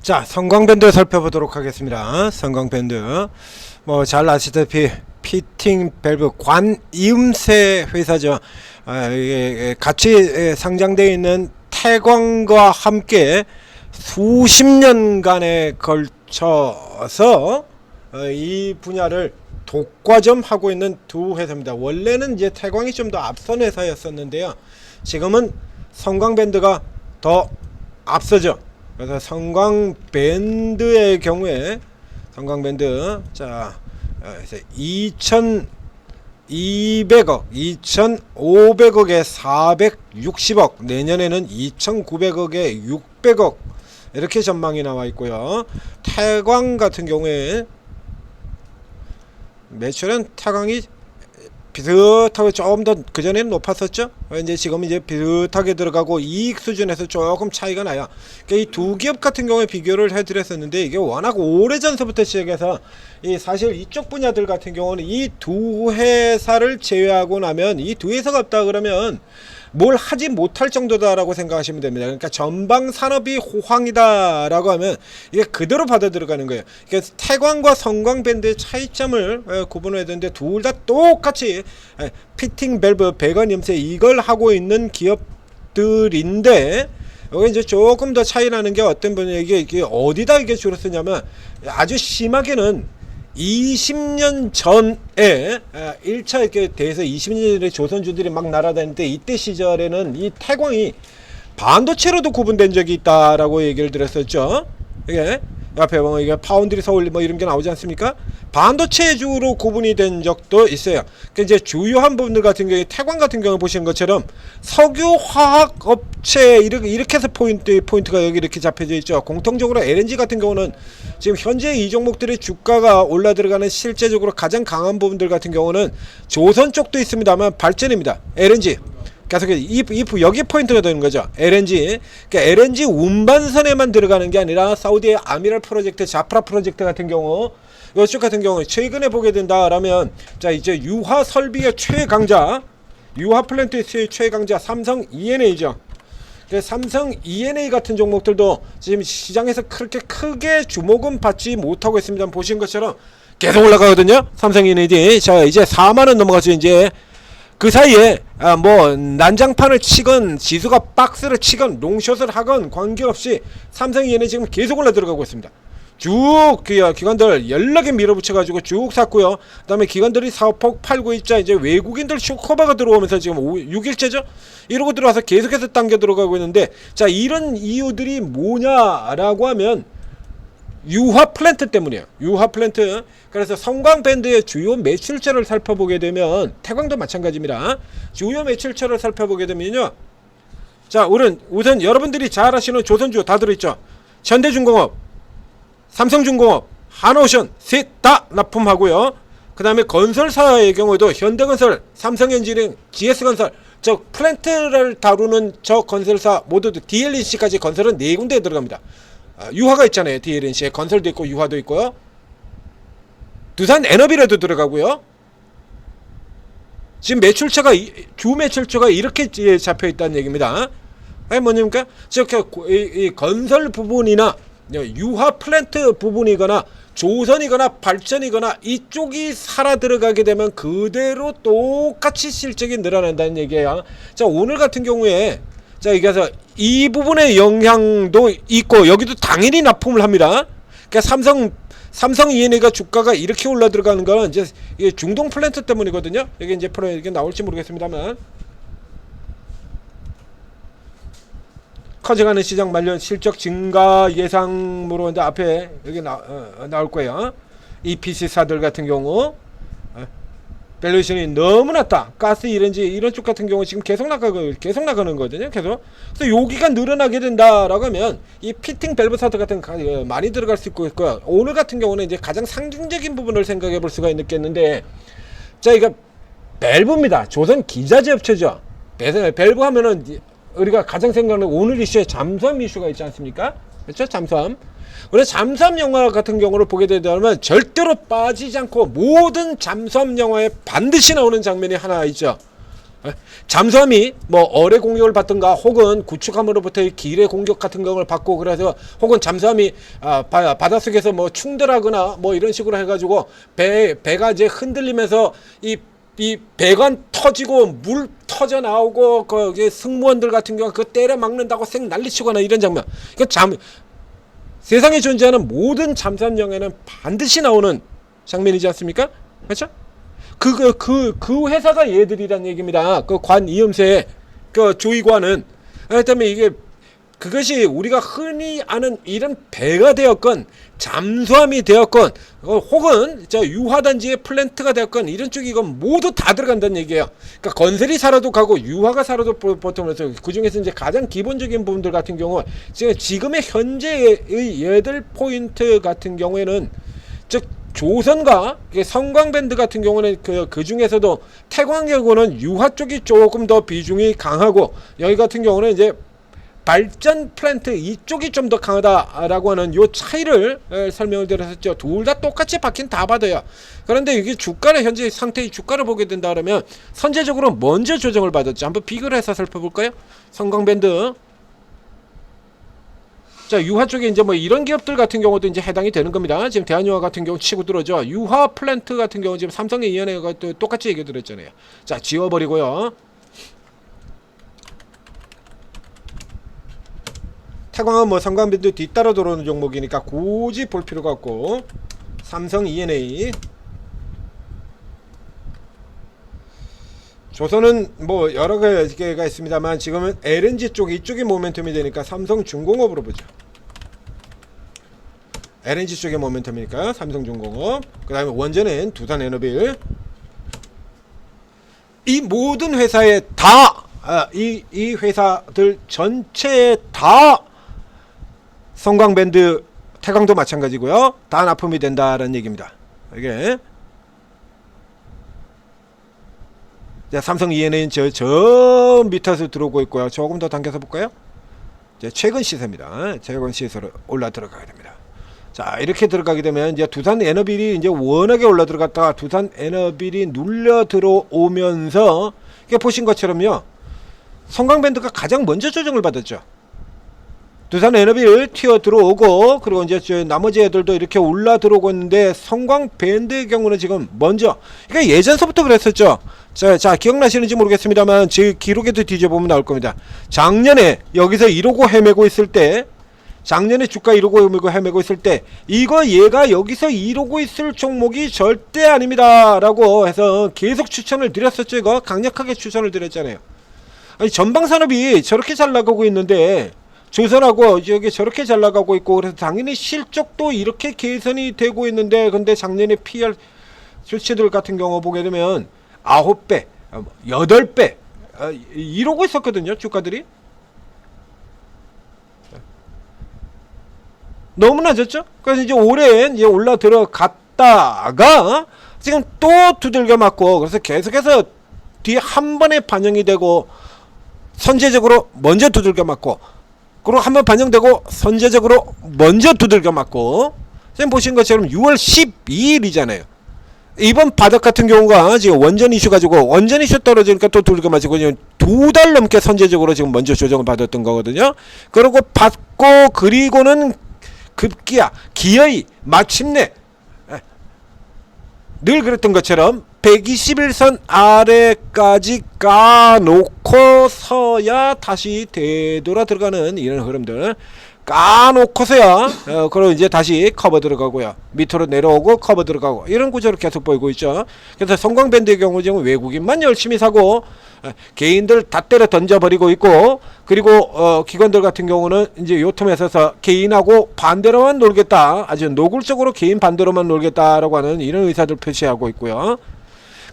자, 성광밴드 살펴보도록 하겠습니다. 성광밴드 뭐 잘 아시다시피 피팅 밸브 관이음새 회사죠. 이게 같이 상장되어 있는 태광과 함께 수십 년간에 걸쳐서 이 분야를 독과점하고 있는 두 회사입니다. 원래는 이제 태광이 좀 더 앞선 회사였었는데요. 지금은 성광밴드가 더 앞서죠. 그래서 성광밴드의 경우에 성광밴드 자 2200억 2500억에 460억 내년에는 2900억에 600억 이렇게 전망이 나와 있고요. 태광 같은 경우에 매출은 태광이 비슷하게 조금 더 그전에는 높았었죠. 이제 지금 이제 비슷하게 들어가고 이익 수준에서 조금 차이가 나요. 그러니까 이 두 기업 같은 경우에 비교를 해드렸었는데 이게 워낙 오래전서부터 시작해서 이 사실 이쪽 분야들 같은 경우는 이 두 회사를 제외하고 나면 이 두 회사가 없다 그러면 뭘 하지 못할 정도다라고 생각하시면 됩니다. 그러니까 전방 산업이 호황이다라고 하면 이게 그대로 받아 들어가는 거예요. 그러니까 태광과 성광밴드의 차이점을 구분해야 되는데 둘 다 똑같이 피팅 밸브 배관 염새 이걸 하고 있는 기업들인데 여기 이제 조금 더 차이 나는 게 어떤 분에게 이게 어디다 이게 주로 쓰냐면 아주 심하게는 20년 전에 1차 이렇게 대해서 20년 전에 조선주들이 막 날아다닐 때 이때 시절에는 이 태광이 반도체로도 구분된 적이 있다라고 얘기를 드렸었죠. 이게 앞에 보면 이게 파운드리 서울 뭐 이런 게 나오지 않습니까? 반도체주로 구분이 된 적도 있어요. 그 이제 주요한 부분들 같은 경우에 태광 같은 경우 보시는 것처럼 석유화학 업체 이렇게 해서 포인트가 여기 이렇게 잡혀져 있죠. 공통적으로 LNG 같은 경우는 지금 현재 이 종목들의 주가가 올라 들어가는 실제적으로 가장 강한 부분들 같은 경우는 조선 쪽도 있습니다만 발전입니다. LNG 계속해서 여기 포인트가 되는 거죠. LNG. 그러니까 LNG 운반선에만 들어가는 게 아니라 사우디의 아미랄 프로젝트, 자프라 프로젝트 같은 경우, 이쪽 같은 경우 최근에 보게 된다라면, 자 이제 유화 설비의 최강자, 유화 플랜트의 최강자 삼성 E&A죠. 삼성 E&A 같은 종목들도 지금 시장에서 그렇게 크게 주목은 받지 못하고 있습니다. 보신 것처럼 계속 올라가거든요. 삼성 E&A. 자 이제 4만원 넘어가서 이제. 그 사이에 뭐 난장판을 치건 지수가 박스를 치건 롱숏을 하건 관계없이 삼성이 지금 계속 올라 들어가고 있습니다. 쭉 기관들 연락에 밀어붙여 가지고 쭉 샀고요. 그 다음에 기관들이 사폭 팔고 있자 이제 외국인들 쇼커버가 들어오면서 지금 6일째죠 이러고 들어와서 계속해서 당겨 들어가고 있는데, 자 이런 이유들이 뭐냐라고 하면 유화 플랜트 때문이에요. 유화 플랜트. 그래서 성광밴드의 주요 매출처를 살펴보게 되면 태광도 마찬가지입니다. 주요 매출처를 살펴보게 되면요, 자 우선 여러분들이 잘 아시는 조선주 다 들어있죠. 현대중공업, 삼성중공업, 한오션 셋 다 납품하고요. 그 다음에 건설사의 경우에도 현대건설, 삼성엔지니어링, GS건설, 저 플랜트를 다루는 저 건설사 모두 DLNC까지 건설은 4군데에 들어갑니다. 유화가 있잖아요. DLNC에 건설도 있고 유화도 있고요. 두산 에너비라도 들어가고요. 지금 매출처가 주 매출처가 이렇게 잡혀 있다는 얘기입니다. 뭐냐니까 이 건설 부분이나 유화 플랜트 부분이거나 조선이거나 발전이거나 이쪽이 살아 들어가게 되면 그대로 똑같이 실적이 늘어난다는 얘기예요. 자 오늘 같은 경우에 자 이게서 이 부분의 영향도 있고 여기도 당연히 납품을 합니다. 그러니까 삼성 E&A가 주가가 이렇게 올라 들어가는 거는 이제 이게 중동 플랜트 때문이거든요. 이게 이제 이게 나올지 모르겠습니다만 커져가는 시장 관련 실적 증가 예상으로 이제 앞에 여기 나올 거예요. EPC사들 같은 경우 밸류에이션이 너무 낮다. 가스 LNG 이런 쪽 같은 경우 지금 계속 나가는 거거든요. 계속. 그래서 여기가 늘어나게 된다라고 하면 이 피팅 밸브 사드 같은 많이 들어갈 수 있고요. 오늘 같은 경우는 이제 가장 상징적인 부분을 생각해 볼 수가 있겠는데, 자 이거 밸브입니다. 조선 기자재 업체죠. 밸브 하면은 우리가 가장 생각하는 오늘 이슈에 잠수함 이슈가 있지 않습니까? 그렇죠? 잠수함. 그래서 잠수함 영화 같은 경우를 보게 되면 절대로 빠지지 않고 모든 잠수함 영화에 반드시 나오는 장면이 하나 있죠. 잠수함이 뭐 어뢰 공격을 받든가 혹은 구축함으로부터의 기뢰 공격 같은 경우를 받고 그래서 혹은 잠수함이 바닷속에서 뭐 충돌하거나 뭐 이런 식으로 해가지고 배가 이제 흔들리면서 이 배관 터지고 물 터져 나오고 그 승무원들 같은 경우 그 때려 막는다고 생 난리치거나 이런 장면. 그러니까 세상에 존재하는 모든 잠수함 영화에는 반드시 나오는 장면이지 않습니까? 그렇죠? 그 회사가 얘들이란 얘기입니다. 그 관 이음새 그 조이관은. 그렇다면 이게 그것이 우리가 흔히 아는 이런 배가 되었건 잠수함이 되었건 혹은 유화단지의 플랜트가 되었건 이런 쪽이 이건 모두 다 들어간다는 얘기예요. 그러니까 건설이 살아도 가고 유화가 살아도 보통 그래서 그 중에서 이제 가장 기본적인 부분들 같은 경우 지금의 현재의 얘들 포인트 같은 경우에는 즉 조선과 성광밴드 같은 경우는 그 중에서도 태광여고는 유화 쪽이 조금 더 비중이 강하고 여기 같은 경우는 이제 발전 플랜트 이쪽이 좀 더 강하다라고 하는 요 차이를 설명을 드렸었죠. 둘 다 똑같이 받긴 다 받아요. 그런데 이게 주가를 현재 상태의 주가를 보게 된다 그러면 선제적으로 먼저 조정을 받았죠. 한번 비교를 해서 살펴볼까요? 성광밴드. 자, 유화 쪽에 이제 뭐 이런 기업들 같은 경우도 이제 해당이 되는 겁니다. 지금 대한유화 같은 경우 치고 들어오죠. 유화 플랜트 같은 경우 지금 삼성의 이연회가 또 똑같이 얘기 드렸잖아요. 자, 지워버리고요. 태광은 뭐 성광밴드 뒤따라 들어오는 종목이니까 굳이 볼 필요가 없고 삼성 E&A 조선은 뭐 여러 개가 있습니다만 지금은 LNG 쪽 이쪽이 모멘텀이 되니까 삼성중공업으로 보죠. LNG 쪽의 모멘텀이니까 삼성중공업, 그 다음에 원전은 두산에너빌. 이 모든 회사에 다 이 회사들 전체에 다 성광밴드 태광도 마찬가지고요. 다 납품이 된다라는 얘기입니다. 이게 삼성 E&A는 저 밑에서 들어오고 있고요. 조금 더 당겨서 볼까요? 최근 시세입니다. 최근 시세로 올라 들어가게 됩니다. 자, 이렇게 들어가게 되면 이제 두산 에너빌이 이제 워낙에 올라 들어갔다가 두산 에너빌이 눌려 들어오면서 이게 보신 것처럼요. 성광밴드가 가장 먼저 조정을 받았죠. 두산 에너빌 튀어 들어오고 그리고 이제 나머지 애들도 이렇게 올라 들어오고 있는데 성광밴드의 경우는 지금 먼저 그러니까 예전서부터 그랬었죠. 자 기억나시는지 모르겠습니다만 제 기록에도 뒤져보면 나올 겁니다. 작년에 여기서 이러고 헤매고 있을 때 작년에 주가 이러고 헤매고 있을 때 이거 얘가 여기서 이러고 있을 종목이 절대 아닙니다 라고 해서 계속 추천을 드렸었죠. 이거 강력하게 추천을 드렸잖아요. 아니 전방산업이 저렇게 잘 나가고 있는데 조선하고 여기 저렇게 잘 나가고 있고 그래서 당연히 실적도 이렇게 개선이 되고 있는데 근데 작년에 PR 수치들 같은 경우 보게 되면 9배, 8배 이러고 있었거든요. 주가들이 너무 낮았죠. 그래서 이제 올해 이제 올라 들어갔다가 지금 또 두들겨 맞고 그래서 계속해서 뒤에 한 번에 반영이 되고 선제적으로 먼저 두들겨 맞고 그리고 한번 반영되고 선제적으로 먼저 두들겨 맞고 지금 보신 것처럼 6월 12일이잖아요. 이번 바닥 같은 경우가 지금 원전 이슈 가지고 원전 이슈 떨어지니까 또 두들겨 맞고 지금 2달 넘게 선제적으로 지금 먼저 조정을 받았던 거거든요. 그리고 받고 그리고는 급기야 기어이 마침내 늘 그랬던 것처럼 121선 아래까지 까놓고서야 다시 되돌아 들어가는 이런 흐름들 까놓고서야 그리고 이제 다시 커버 들어가고요. 밑으로 내려오고 커버 들어가고 이런 구조를 계속 보이고 있죠. 그래서 성광밴드의 경우 지금 외국인만 열심히 사고 개인들 다 때려 던져버리고 있고 그리고 기관들 같은 경우는 이제 요 틈에 서서 개인하고 반대로만 놀겠다 아주 노골적으로 개인 반대로만 놀겠다라고 하는 이런 의사들 표시하고 있고요.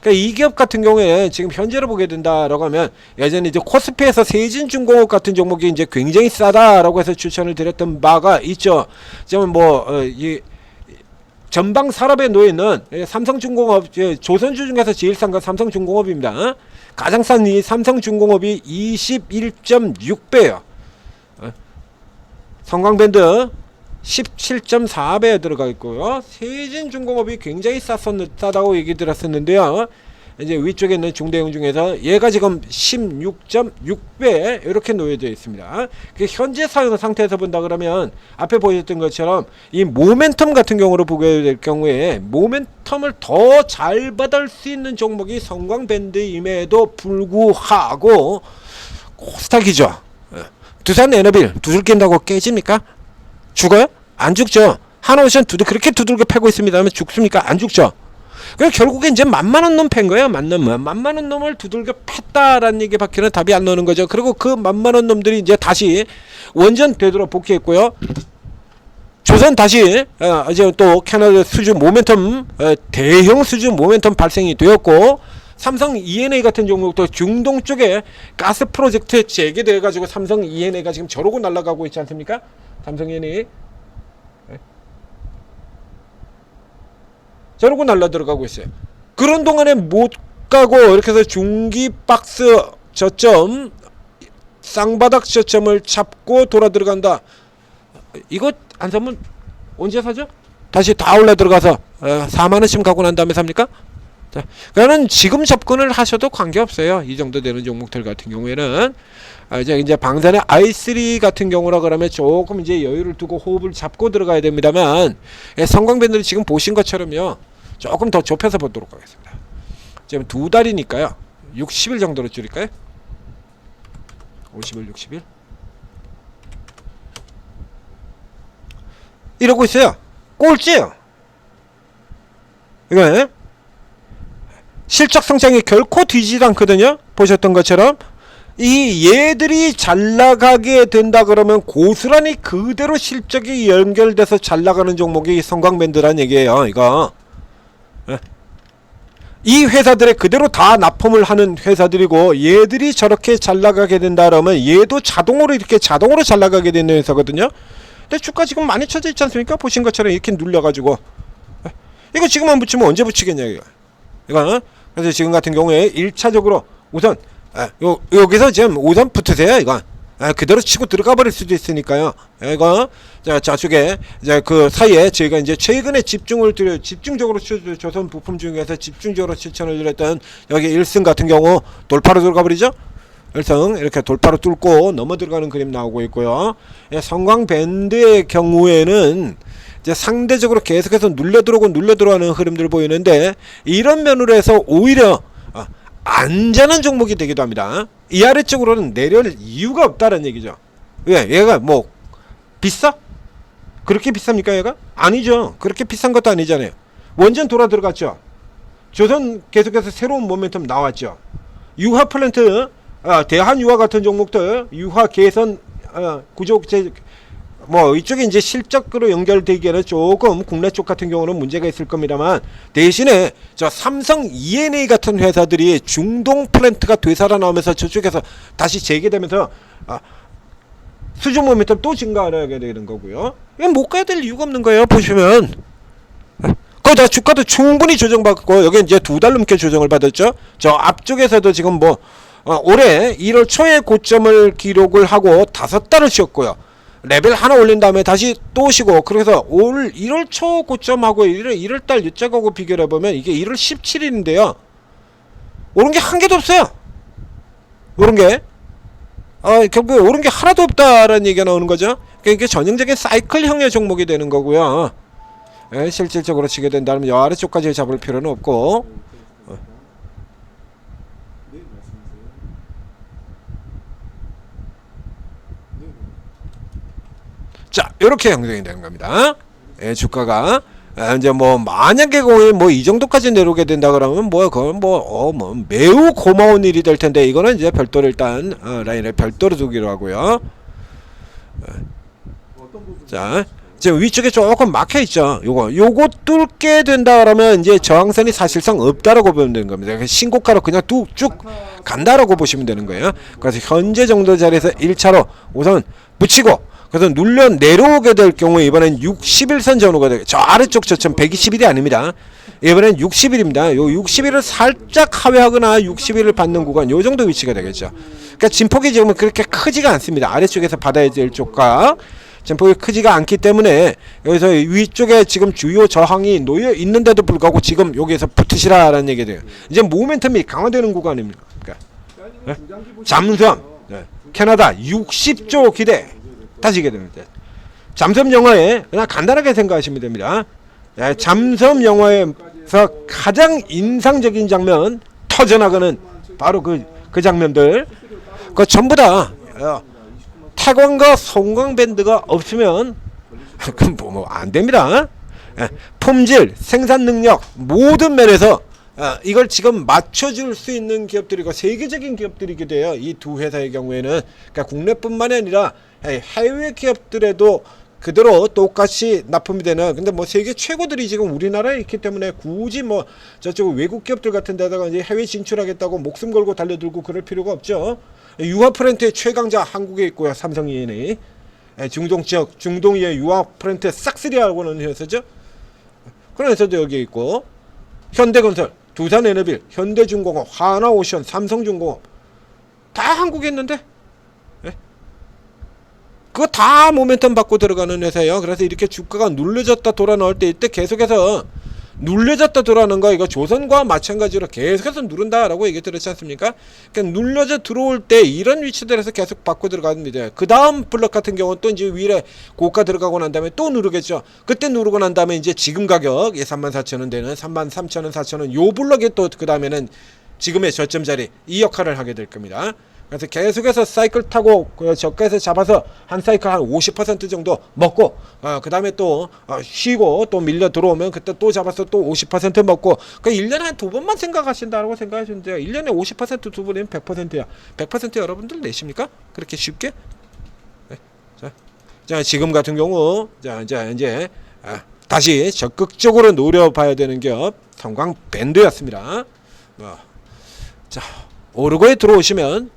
그러니까 이 기업 같은 경우에 지금 현재로 보게 된다라고 하면 예전에 이제 코스피에서 세진중공업 같은 종목이 이제 굉장히 싸다라고 해서 추천을 드렸던 바가 있죠. 지금 이 전방 산업에 놓여 있는 삼성중공업 조선주 중에서 제일 싼 건 삼성중공업입니다. 가장 싼 이 삼성중공업이 21.6배예요. 성광밴드 17.4배에 들어가 있고요. 세진중공업이 굉장히 싸다고 얘기 들었었는데요. 이제 위쪽에 있는 중대형 중에서 얘가 지금 16.6배 이렇게 놓여져 있습니다. 그 현재 사용 상태에서 본다 그러면 앞에 보셨던 것처럼 이 모멘텀 같은 경우로 보게 될 경우에 모멘텀을 더 잘 받을 수 있는 종목이 성광밴드임에도 불구하고 코스닥이죠. 두산 에너빌 두들 낀다고 깨집니까? 죽어요? 안 죽죠. 하나오션 그렇게 두들겨 패고 있습니다만 죽습니까? 안 죽죠. 그럼 결국에 이제 만만한 놈 팬 거예요. 만만한 놈을 두들겨 팼다라는 얘기밖에는 답이 안 나오는 거죠. 그리고 그 만만한 놈들이 이제 다시 원전 되돌아 복귀했고요. 조선 다시 이제 또 캐나다 수준 모멘텀 대형 수준 모멘텀 발생이 되었고, 삼성 E&A 같은 종목도 중동 쪽에 가스 프로젝트 재개돼 가지고 삼성 E&A가 지금 저러고 날아가고 있지 않습니까? 삼성 E&A 저러고 날라 들어가고 있어요. 그런 동안에 못 가고 이렇게 해서 중기 박스 저점 쌍바닥 저점을 잡고 돌아 들어간다. 이거 안 사면 언제 사죠? 다시 다 올라 들어가서 4만원씩 가고 난 다음에 삽니까? 자, 그러니까는 지금 접근을 하셔도 관계없어요. 이 정도 되는 종목들 같은 경우에는 이제 방산의 i3 같은 경우라 그러면 조금 이제 여유를 두고 호흡을 잡고 들어가야 됩니다만, 성광밴드를 지금 보신 것처럼요 조금 더 좁혀서 보도록 하겠습니다. 지금 두 달이니까요 60일 정도로 줄일까요? 50일 60일 이러고 있어요. 꼴찌예요. 이거 실적 성장이 결코 뒤지지 않거든요. 보셨던 것처럼 이 얘들이 잘 나가게 된다 그러면 고스란히 그대로 실적이 연결돼서 잘 나가는 종목이 성광밴드란 얘기예요. 이거 이 회사들에 그대로 다 납품을 하는 회사들이고, 얘들이 저렇게 잘 나가게 된다 그러면 얘도 자동으로 이렇게 자동으로 잘 나가게 되는 회사거든요. 근데 주가 지금 많이 쳐져 있지 않습니까? 보신 것처럼 이렇게 눌려가지고 이거 지금 안 붙이면 언제 붙이겠냐 이거. 그래서 지금 같은 경우에 1차적으로 우선 여기서 지금 우선 붙으세요. 이거 그대로 치고 들어가 버릴 수도 있으니까요. 이거 저쪽에 이제 그 사이에 저희가 이제 최근에 집중적으로 조선 부품 중에서 집중적으로 추천을 드렸던 여기 1승 같은 경우 돌파로 들어가 버리죠. 1승 이렇게 돌파로 뚫고 넘어 들어가는 그림 나오고 있고요. 성광밴드의 경우에는 이제 상대적으로 계속해서 눌려 들어가는 흐름들 보이는데, 이런 면으로 해서 오히려 안전한 종목이 되기도 합니다. 이 아래쪽으로는 내려올 이유가 없다는 얘기죠. 왜? 얘가 뭐 비싸? 그렇게 비쌉니까 얘가? 아니죠. 그렇게 비싼 것도 아니잖아요. 원전 돌아 들어갔죠. 조선 계속해서 새로운 모멘텀 나왔죠. 유화 플랜트 대한유화 같은 종목들 유화 개선 구조 뭐 이쪽에 이제 실적으로 연결되기에는 조금 국내 쪽 같은 경우는 문제가 있을 겁니다만, 대신에 저 삼성 E&A 같은 회사들이 중동 플랜트가 되살아나오면서 저쪽에서 다시 재개되면서 수준 모멘텀 또 증가하게 되는 거고요. 이건 못 가야 될 이유가 없는 거예요. 보시면 거기다 주가도 충분히 조정받고, 여기 이제 2달 넘게 조정을 받았죠. 저 앞쪽에서도 지금 뭐 올해 1월 초에 고점을 기록을 하고 5달을 쉬었고요. 레벨 하나 올린 다음에 다시 또 오시고, 그래서 올 1월 초 고점하고 1월달 일자하고 비교를 해보면 이게 1월 17일인데요 오른 게 한 개도 없어요. 오른 게 결국에 오른 게 하나도 없다라는 얘기가 나오는 거죠. 그러니까 이게 전형적인 사이클형의 종목이 되는 거고요. 실질적으로 치게 된다면 이 아래쪽까지 잡을 필요는 없고, 자, 이렇게 형성이 되는 겁니다. 주가가 이제 뭐 만약에 거의 뭐 이 정도까지 내려오게 된다 그러면 뭐 그건 뭐 매우 고마운 일이 될 텐데, 이거는 이제 별도로 일단 라인을 별도로 두기로 하고요. 자, 지금 위쪽에 조금 막혀 있죠. 요거 뚫게 된다 그러면 이제 저항선이 사실상 없다라고 보면 되는 겁니다. 신고가로 그냥 쭉 간다라고 보시면 되는 거예요. 그래서 현재 정도 자리에서 1차로 우선 붙이고, 그래서 눌려 내려오게 될 경우에 이번엔 60일선 전후가 되게, 저 아래쪽 저점 120일이 아닙니다. 이번엔 60일입니다. 요 60일을 살짝 하회하거나 60일을 받는 구간, 요 정도 위치가 되겠죠. 그러니까 진폭이 지금은 그렇게 크지가 않습니다. 아래쪽에서 받아야 될 쪽과 젠폭이 크지가 않기 때문에 여기서 위쪽에 지금 주요 저항이 놓여 있는데도 불구하고 지금 여기에서 붙으시라라는 얘기 돼요. 이제 모멘텀이 강화되는 구간입니다. 그러니까 네? 잠수함 캐나다 60조 기대 다시게 됩니다. 잠수함 영화에 그냥 간단하게 생각하시면 됩니다. 네, 잠수함 영화에서 가장 인상적인 장면 터져나가는 바로 그 장면들 그 전부 다 태광과 송광 밴드가 없으면 그럼 뭐 안 됩니다. 품질, 생산 능력 모든 면에서 이걸 지금 맞춰줄 수 있는 기업들이고 세계적인 기업들이게 돼요. 이 두 회사의 경우에는 그러니까 국내뿐만이 아니라 해외 기업들에도 그대로 똑같이 납품이 되는 근데 뭐 세계 최고들이 지금 우리나라에 있기 때문에 굳이 뭐 저쪽 외국 기업들 같은 데다가 이제 해외 진출하겠다고 목숨 걸고 달려들고 그럴 필요가 없죠. 유화 프렌트의 최강자 한국에 있고요. 삼성 E&A 중동 지역 중동의 유화 프렌트 싹쓸이하고는 회사죠. 그런 회사도 여기에 있고 현대건설, 두산에너빌, 현대중공업, 하나오션, 삼성중공업 다 한국에 있는데 그거 다 모멘텀 받고 들어가는 회사예요. 그래서 이렇게 주가가 눌려졌다 돌아 나올 때 이때 계속해서 눌려졌다 돌아오는 거 이거 조선과 마찬가지로 계속해서 누른다라고 얘기 들었지 않습니까? 그러니까 눌려져 들어올 때 이런 위치들에서 계속 받고 들어갑니다. 그 다음 블럭 같은 경우는 또 이제 위에 고가 들어가고 난 다음에 또 누르겠죠. 그때 누르고 난 다음에 이제 지금 가격 34,000원 되는 33,000원 4,000원 요 블럭에 또 그 다음에는 지금의 저점 자리 이 역할을 하게 될 겁니다. 그래서 계속해서 사이클 타고 저가에서 잡아서 한 사이클 한 50% 정도 먹고 그 다음에 또 쉬고 또 밀려 들어오면 그때 또 잡아서 또 50% 먹고 그 1년에 한 두 번만 생각하신다고 생각하시면 돼요. 1년에 50%두 번이면 100%야. 100% 여러분들 내십니까? 그렇게 쉽게? 네. 자 지금 같은 경우 자 이제 다시 적극적으로 노려봐야 되는 기업 성광 밴드였습니다. 자 오르고에 들어오시면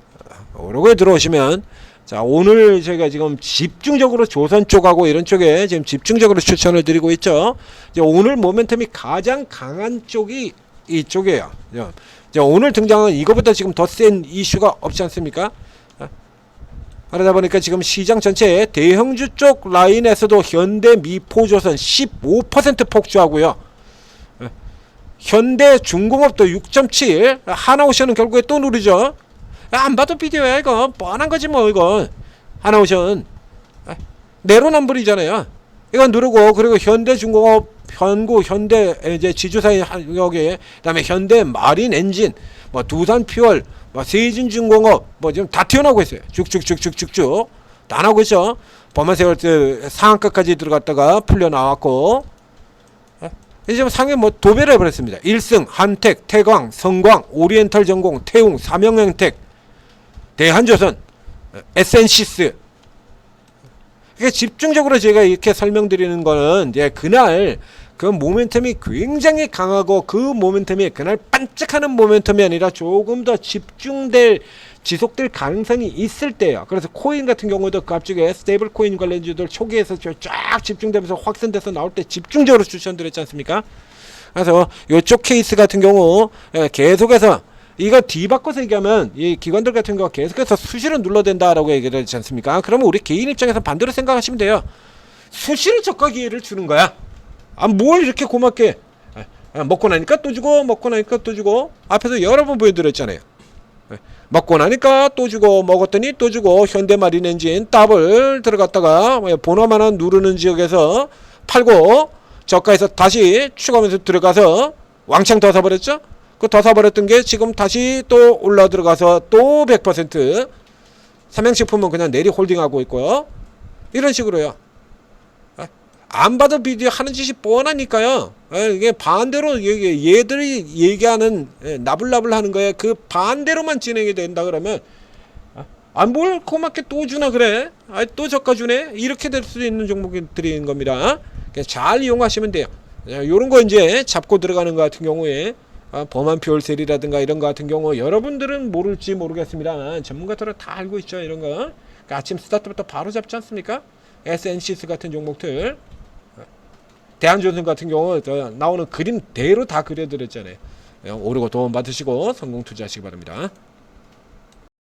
자 오늘 저희가 지금 집중적으로 조선 쪽하고 이런 쪽에 지금 집중적으로 추천을 드리고 있죠. 이제 오늘 모멘텀이 가장 강한 쪽이 이쪽이에요. 자 오늘 등장은 이거보다 지금 더 센 이슈가 없지 않습니까? 그러다 보니까 지금 시장 전체에 대형주 쪽 라인에서도 현대, 미포조선 15% 폭주하고요. 현대 중공업도 6.7, 하나오션은 결국에 또 누르죠. 안 봐도 비디오야 이거 뻔한 거지 뭐 이거 하나오션 내로남불이잖아요. 이거 누르고 그리고 현대중공업 현구 현대 이제 지주사인 여기 그다음에 현대 마린 엔진 뭐 두산퓨얼 뭐 세진중공업 뭐 지금 다 튀어나오고 있어요. 쭉쭉쭉쭉쭉쭉 다 나오고 있죠. 범한세월 때 상한가까지 들어갔다가 풀려 나왔고 이제 상해 뭐 도배를 해버렸습니다. 일승, 한택, 태광, 성광, 오리엔탈 전공, 태웅, 삼형행택, 대한조선, 에센시스. 그러니까 집중적으로 제가 이렇게 설명드리는 거는 이제 그날 그 모멘텀이 굉장히 강하고 그 모멘텀이 그날 반짝하는 모멘텀이 아니라 조금 더 지속될 가능성이 있을 때예요. 그래서 코인 같은 경우도 그 앞쪽에 스테이블 코인 관련주들 초기에서 쫙 집중되면서 확산돼서 나올 때 집중적으로 추천드렸지 않습니까? 그래서 이쪽 케이스 같은 경우 계속해서 이거 뒤바꿔서 얘기하면 이 기관들 같은 경우 계속해서 수시로 눌러댄다라고 얘기를 하지 않습니까? 그러면 우리 개인 입장에서 반대로 생각하시면 돼요. 수시로 저가 기회를 주는 거야. 뭘 이렇게 고맙게 먹고 나니까 또 주고 먹고 나니까 또 주고 앞에서 여러 번 보여드렸잖아요. 먹고 나니까 또 주고 먹었더니 또 주고 현대마린 엔진 더블 들어갔다가 번호만 하나 누르는 지역에서 팔고 저가에서 다시 추가하면서 들어가서 왕창 더 사버렸죠. 그 더 사버렸던 게 지금 다시 또 올라 들어가서 또 100% 삼양식품은 그냥 내리 홀딩하고 있고요. 이런 식으로요. 안 봐도 비디오 하는 짓이 뻔하니까요. 이게 반대로 얘들이 얘기하는 나불나불 하는 거에 그 반대로만 진행이 된다 그러면 뭘 고맙게 또 주나 그래? 또 저가 주네? 이렇게 될 수 있는 종목들인 겁니다. 잘 이용하시면 돼요. 요런 거 이제 잡고 들어가는 거 같은 경우에 범한 퓨얼셀이라든가 이런 거 같은 경우 여러분들은 모를지 모르겠습니다. 전문가들은 다 알고 있죠. 이런 거. 그러니까 아침 스타트부터 바로 잡지 않습니까? SNCS 같은 종목들. 대한조선 같은 경우 나오는 그림대로 다 그려드렸잖아요. 오르고 도움 받으시고 성공 투자하시기 바랍니다.